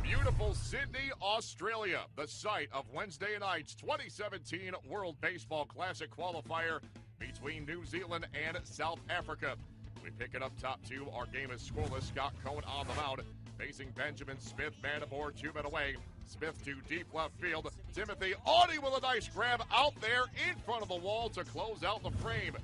Beautiful Sydney, Australia, the site of Wednesday night's 2017 World Baseball Classic qualifier between New Zealand and South Africa. We pick it up top two. Our game is scoreless. Scott Cohen on the mound, facing Benjamin Smith, man aboard, 2 men away. Smith to deep left field. Timothy Audie with a nice grab out there in front of the wall to close out the frame.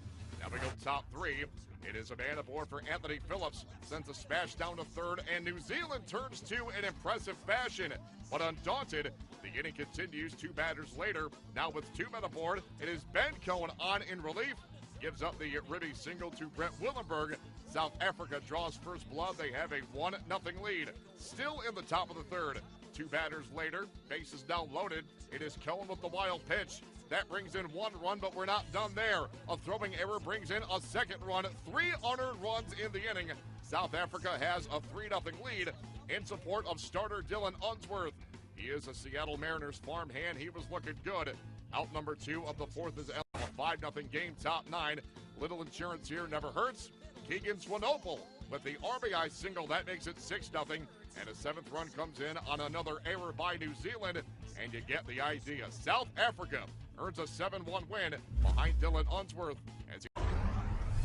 Now we go top three. It is a man aboard for Anthony Phillips. Sends a smash down to third, and New Zealand turns to an impressive fashion. But undaunted, the inning continues 2 batters later. Now with 2 men aboard, it is Ben Cohen on in relief. Gives up the ribby single to Brett Willenberg. South Africa draws first blood. They have a 1-0 lead. Still in the top of the third. 2 batters later, bases now loaded. It is Cohen with the wild pitch. That brings in 1 run, but we're not done there. A throwing error brings in a second run. 3 unearned runs in the inning. South Africa has a 3-0 lead in support of starter Dylan Unsworth. He is a Seattle Mariners farmhand. He was looking good. Out number 2 of the fourth is a 5-0 game, top 9. Little insurance here never hurts. Keegan Swanepoel with the RBI single. That makes it 6-0. And a 7th run comes in on another error by New Zealand. And you get the idea. South Africa earns a 7-1 win behind Dylan Unsworth.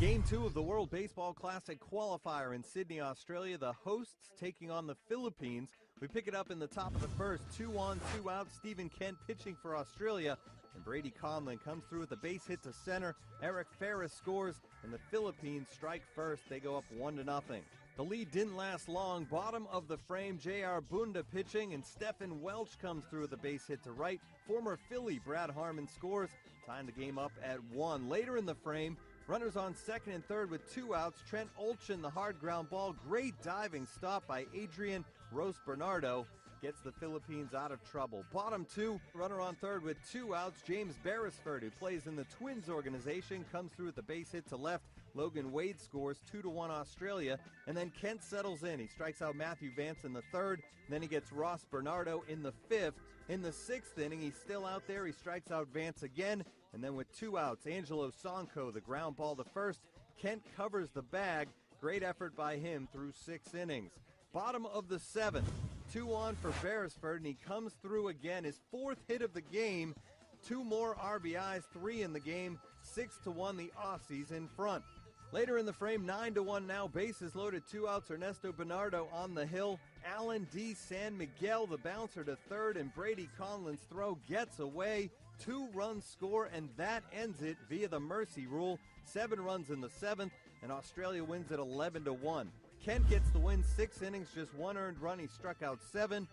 Game 2 of the World Baseball Classic qualifier in Sydney, Australia. The hosts taking on the Philippines. We pick it up in the top of the first. 2 on, 2 out. Stephen Kent pitching for Australia. And Brady Conlon comes through with a base hit to center. Eric Ferris scores, and the Philippines strike first. They go up 1-0. The lead didn't last long. Bottom of the frame, J.R. Bunda pitching, and Stephen Welch comes through with a base hit to right. Former Philly Brad Harmon scores, tying the game up at 1. Later in the frame, runners on second and third with 2 outs. Trent Olchen, the hard ground ball. Great diving stop by Adrian Rose Bernardo. Gets the Philippines out of trouble. Bottom 2, runner on third with 2 outs. James Beresford, who plays in the Twins organization, comes through with the base hit to left. Logan Wade scores 2-1 Australia. And then Kent settles in. He strikes out Matthew Vance in the third. Then he gets Ross Bernardo in the 5th. In the 6th inning, he's still out there. He strikes out Vance again. And then with 2 outs, Angelo Sonko, the ground ball to first. Kent covers the bag. Great effort by him through 6 innings. Bottom of the 7th. 2 on for Beresford, and he comes through again. His 4th hit of the game. 2 more RBIs, 3 in the game. 6-1 the Aussies in front. Later in the frame, 9-1 now. Bases loaded, 2 outs. Ernesto Bernardo on the hill. Alan D. San Miguel, the bouncer to third, and Brady Conlon's throw gets away. 2-run score, and that ends it via the mercy rule. 7 runs in the 7th, and Australia wins at 11-1. Kent gets the win, 6 innings, just 1 earned run. He struck out 7.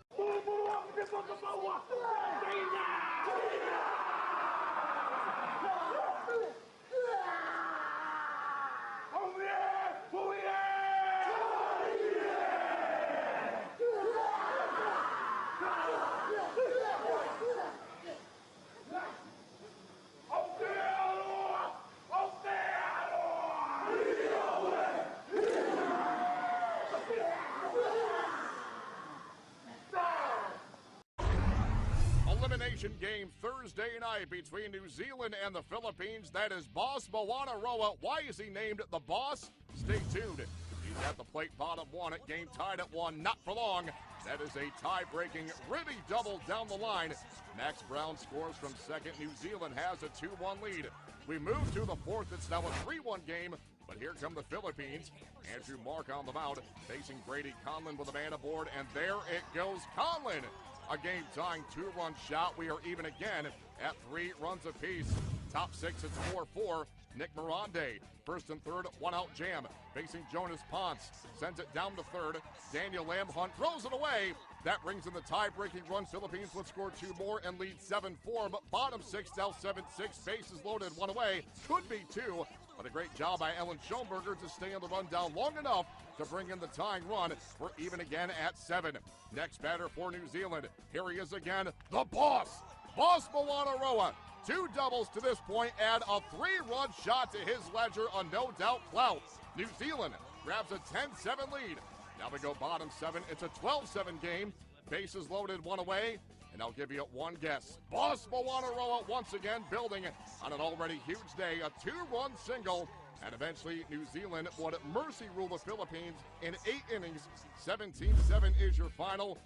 Elimination game Thursday night between New Zealand and the Philippines. That is Boss Moanaroa. Why is he named the Boss? Stay tuned. He's at the plate, bottom 1. Game tied at 1. Not for long. That is a tie-breaking ribby double down the line. Max Brown scores from second. New Zealand has a 2-1 lead. We move to the 4th. It's now a 3-1 game. But here come the Philippines. Andrew Mark on the mound, facing Brady Conlon with a man aboard. And there it goes. Conlon, a game-tying 2-run shot. We are even again at 3 runs apiece. Top 6, it's 4-4. Nick Mirande, first and third, 1-out jam. Facing Jonas Ponce, sends it down to third. Daniel Lamhunt throws it away. That brings in the tie-breaking run. Philippines would score 2 more and lead 7-4. But bottom 6, now 7-6. Bases loaded, 1 away. Could be 2. But a great job by Ellen Schoenberger to stay on the run down long enough to bring in the tying run. We're even again at 7. Next batter for New Zealand. Here he is again, the Boss. Boss Moanaroa. 2 doubles to this point, add a 3-run shot to his ledger, a no-doubt clout. New Zealand grabs a 10-7 lead. Now we go bottom 7. It's a 12-7 game. Bases loaded, 1 away. And I'll give you 1 guess. Boss Moanaroa once again building on an already huge day. A 2-run single. And eventually New Zealand would mercy rule the Philippines in 8 innings. 17-7 is your final.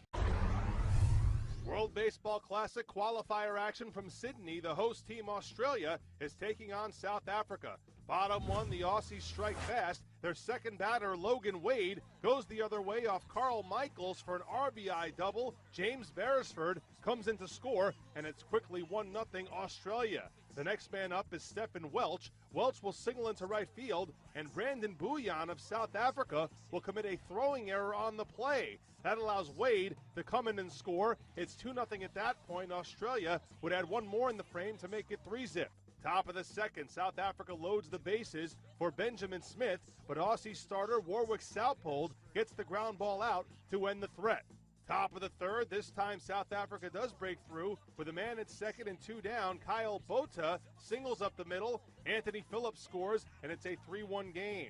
World Baseball Classic qualifier action from Sydney. The host team, Australia, is taking on South Africa. Bottom one, the Aussies strike fast. Their second batter, Logan Wade, goes the other way off Carl Michaels for an RBI double. James Beresford comes in to score, and it's quickly 1-0 Australia. The next man up is Stephen Welch. Welch will single into right field, and Brandon Bouillon of South Africa will commit a throwing error on the play. That allows Wade to come in and score. It's 2-0 at that point. Australia would add one more in the frame to make it 3-zip. Top of the second, South Africa loads the bases for Benjamin Smith, but Aussie starter Warwick Saupold gets the ground ball out to end the threat. Top of the third, this time South Africa does break through with a man at second and 2 down. Kyle Botha singles up the middle. Anthony Phillips scores, and it's a 3-1 game.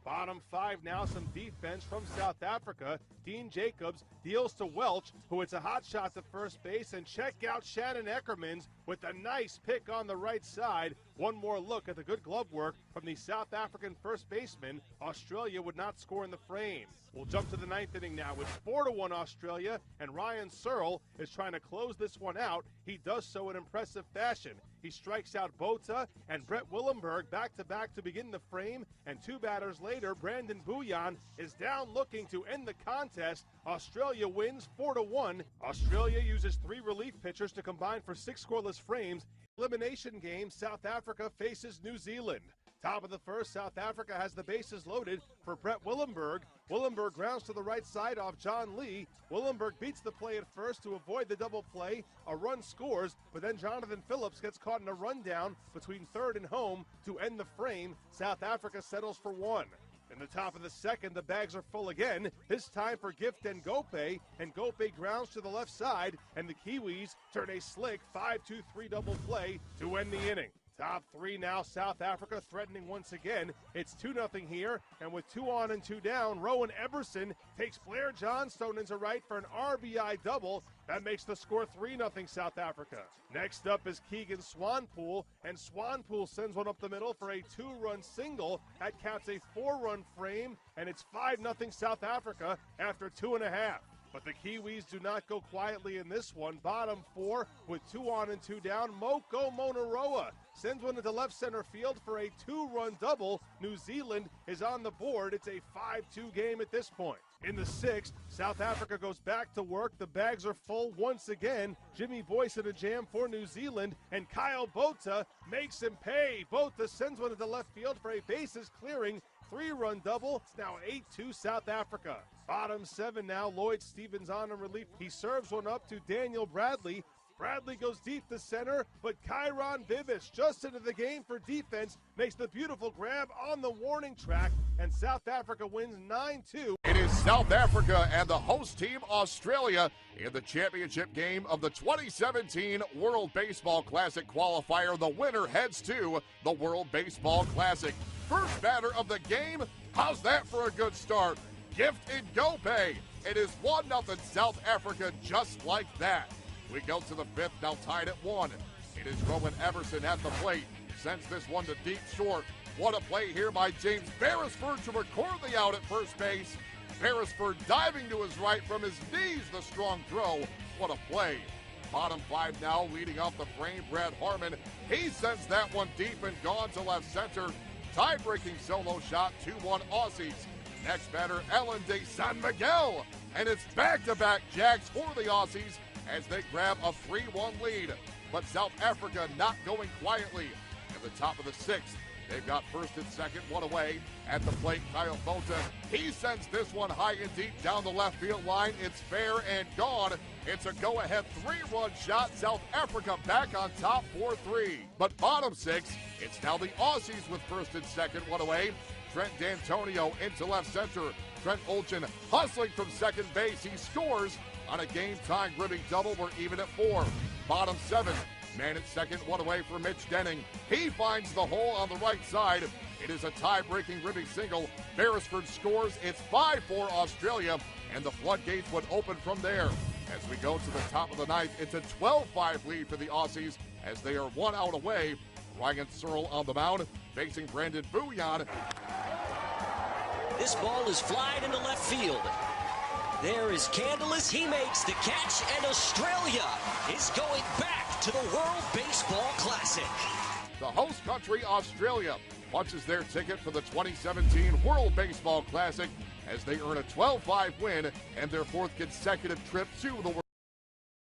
Bottom five now, some defense from South Africa. Dean Jacobs deals to Welch, who hits a hot shot to first base, and check out Shannon Eckermans with a nice pick on the right side. One more look at the good glove work from the South African first baseman. Australia would not score in the frame. We'll jump to the ninth inning now. It's 4-1 Australia, and Ryan Searle is trying to close this one out. He does so in impressive fashion. He strikes out Botha and Brett Willenberg back-to-back to begin the frame, and 2 batters later, Brandon Bouillon is down looking to end the contest. Australia wins 4-1. Australia uses 3 relief pitchers to combine for 6 scoreless frames. Elimination game, South Africa faces New Zealand. Top of the first, South Africa has the bases loaded for Brett Willenberg. Willenberg grounds to the right side off John Lee. Willenberg beats the play at first to avoid the double play. A run scores, but then Jonathan Phillips gets caught in a rundown between third and home to end the frame. South Africa settles for 1. In the top of the second, the bags are full again, this time for Gift Ngope, and Ngope grounds to the left side, and the Kiwis turn a slick 5-2-3 double play to end the inning. Top 3 now, South Africa threatening once again. It's 2-0 here, and with 2 on and 2 down, Rowan Eberson takes Blair Johnstone into right for an RBI double. That makes the score 3-0 South Africa. Next up is Keegan Swanpool, and Swanpool sends one up the middle for a 2-run single. That caps a 4-run frame, and it's 5-0 South Africa after 2.5. But the Kiwis do not go quietly in this one. Bottom 4 with 2 on and 2 down. Moko Monaroa sends one into left center field for a 2-run double. New Zealand is on the board. It's a 5-2 game at this point. In the 6th, South Africa goes back to work. The bags are full once again. Jimmy Boyce in a jam for New Zealand, and Kyle Botha makes him pay. Botha sends one into left field for a bases clearing 3-run double. It's now 8-2 South Africa. Bottom 7 now, Lloyd Stevens on in relief. He serves one up to Daniel Bradley. Bradley goes deep to center, but Kyron Vivis, just into the game for defense, makes the beautiful grab on the warning track, and South Africa wins 9-2. It is South Africa and the host team, Australia, in the championship game of the 2017 World Baseball Classic qualifier. The winner heads to the World Baseball Classic. First batter of the game, how's that for a good start? Gift Ngope. It is 1-0 South Africa just like that. We go to the 5th, now tied at 1. It is Rowan Eberson at the plate. Sends this one to deep short. What a play here by James Beresford to record the out at first base. Beresford diving to his right from his knees, the strong throw. What a play. Bottom 5 now, leading off the frame, Brad Harmon. He sends that one deep and gone to left center. Tie-breaking solo shot, 2-1 Aussies. Next batter, Ellen de San Miguel. And it's back-to-back Jags for the Aussies as they grab a 3-1 lead. But South Africa not going quietly. At the top of the 6th, they've got first and second, one away. At the plate, Kyle Botha. He sends this one high and deep down the left field line. It's fair and gone. It's a go-ahead 3-run shot. South Africa back on top 4-3. But bottom 6, it's now the Aussies with first and second, one away. Trent D'Antonio into left center. Trent Olchen hustling from second base. He scores on a game-tying ribbing double. We're even at 4. Bottom 7, man at second, one away for Mitch Denning. He finds the hole on the right side. It is a tie-breaking ribbing single. Beresford scores. It's 5-4 Australia, and the floodgates would open from there. As we go to the top of the 9th, it's a 12-5 lead for the Aussies as they are 1 out away. Ryan Searle on the mound, facing Brandon Bouillon. This ball is flied into left field. There is Candelas. He makes the catch, and Australia is going back to the World Baseball Classic. The host country, Australia, punches their ticket for the 2017 World Baseball Classic as they earn a 12-5 win and their fourth consecutive trip to the World